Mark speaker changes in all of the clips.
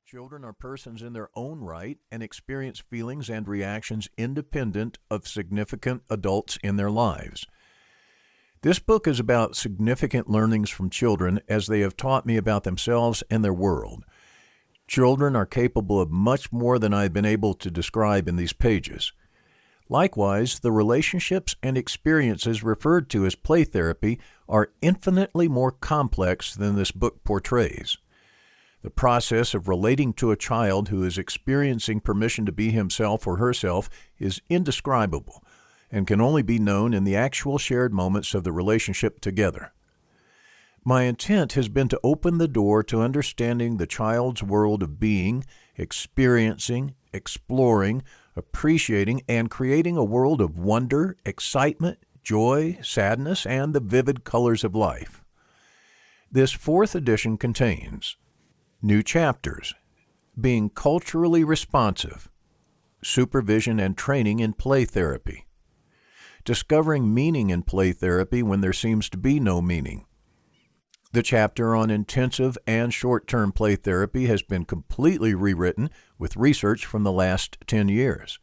Speaker 1: Children are persons in their own right and experience feelings and reactions independent of significant adults in their lives. This book is about significant learnings from children as they have taught me about themselves and their world. Children are capable of much more than I've been able to describe in these pages. Likewise, the relationships and experiences referred to as play therapy are infinitely more complex than this book portrays. The process of relating to a child who is experiencing permission to be himself or herself is indescribable and can only be known in the actual shared moments of the relationship together. My intent has been to open the door to understanding the child's world of being, experiencing, exploring, appreciating, and creating a world of wonder, excitement, joy, sadness, and the vivid colors of life. This fourth edition contains new chapters, being culturally responsive, supervision and training in play therapy, discovering meaning in play therapy when there seems to be no meaning. The chapter on intensive and short-term play therapy has been completely rewritten with research from the last 10 years.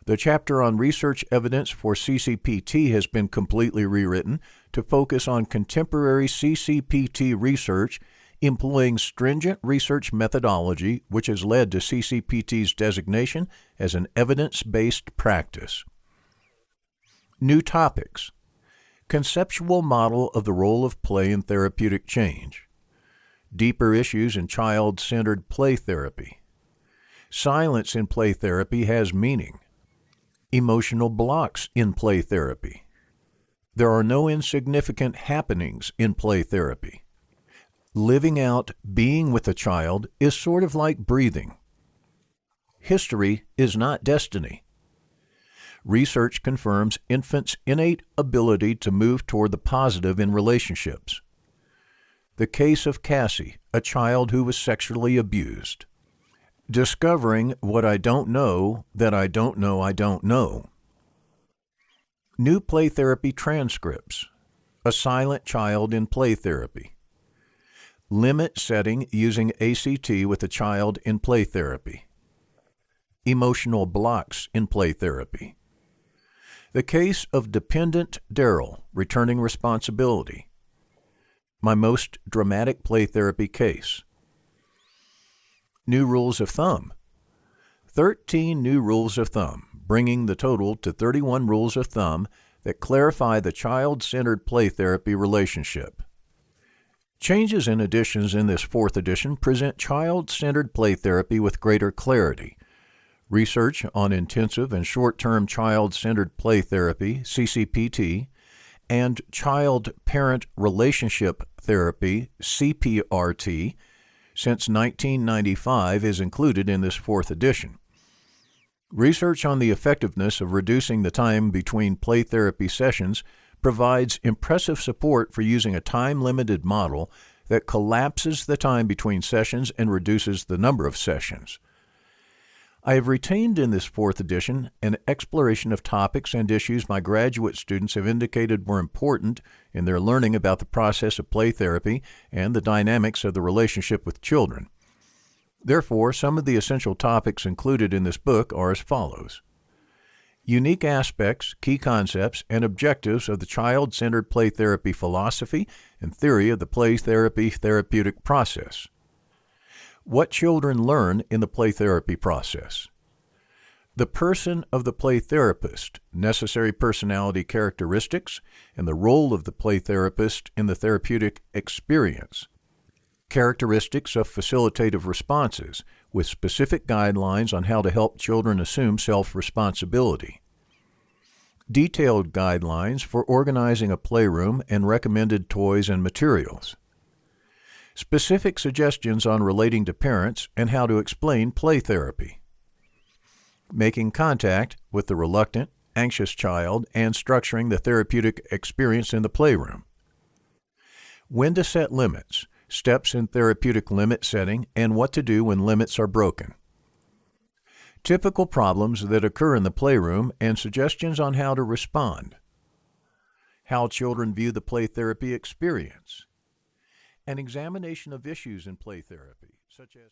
Speaker 1: The chapter on research evidence for CCPT has been completely rewritten to focus on contemporary CCPT research employing stringent research methodology, which has led to CCPT's designation as an evidence-based practice. New topics: conceptual model of the role of play in therapeutic change, deeper issues in child-centered play therapy, silence in play therapy has meaning, emotional blocks in play therapy, there are no insignificant happenings in play therapy, living out being with a child is sort of like breathing. History is not destiny. Research confirms infants' innate ability to move toward the positive in relationships. The case of Cassie, a child who was sexually abused. Discovering what I don't know that I don't know I don't know. New play therapy transcripts. A silent child in play therapy. Limit setting using ACT with a child in play therapy. Emotional blocks in play therapy. The case of dependent Daryl returning responsibility. My most dramatic play therapy case. New rules of thumb. 13 new rules of thumb, bringing the total to 31 rules of thumb that clarify the child-centered play therapy relationship. Changes and additions in this fourth edition present child-centered play therapy with greater clarity. Research on intensive and short-term child-centered play therapy, CCPT, and child-parent relationship therapy, CPRT, since 1995 is included in this fourth edition. Research on the effectiveness of reducing the time between play therapy sessions provides impressive support for using a time-limited model that collapses the time between sessions and reduces the number of sessions. I have retained in this fourth edition an exploration of topics and issues my graduate students have indicated were important in their learning about the process of play therapy and the dynamics of the relationship with children. Therefore, some of the essential topics included in this book are as follows. Unique aspects, key concepts, and objectives of the child-centered play therapy philosophy and theory of the play therapy therapeutic process. What children learn in the play therapy process. The person of the play therapist, necessary personality characteristics, and the role of the play therapist in the therapeutic experience. Characteristics of facilitative responses, with specific guidelines on how to help children assume self-responsibility. Detailed guidelines for organizing a playroom and recommended toys and materials. Specific suggestions on relating to parents and how to explain play therapy. Making contact with the reluctant, anxious child and structuring the therapeutic experience in the playroom. When to set limits, steps in therapeutic limit setting, and what to do when limits are broken. Typical problems that occur in the playroom and suggestions on how to respond. How children view the play therapy experience. An examination of issues in play therapy, such as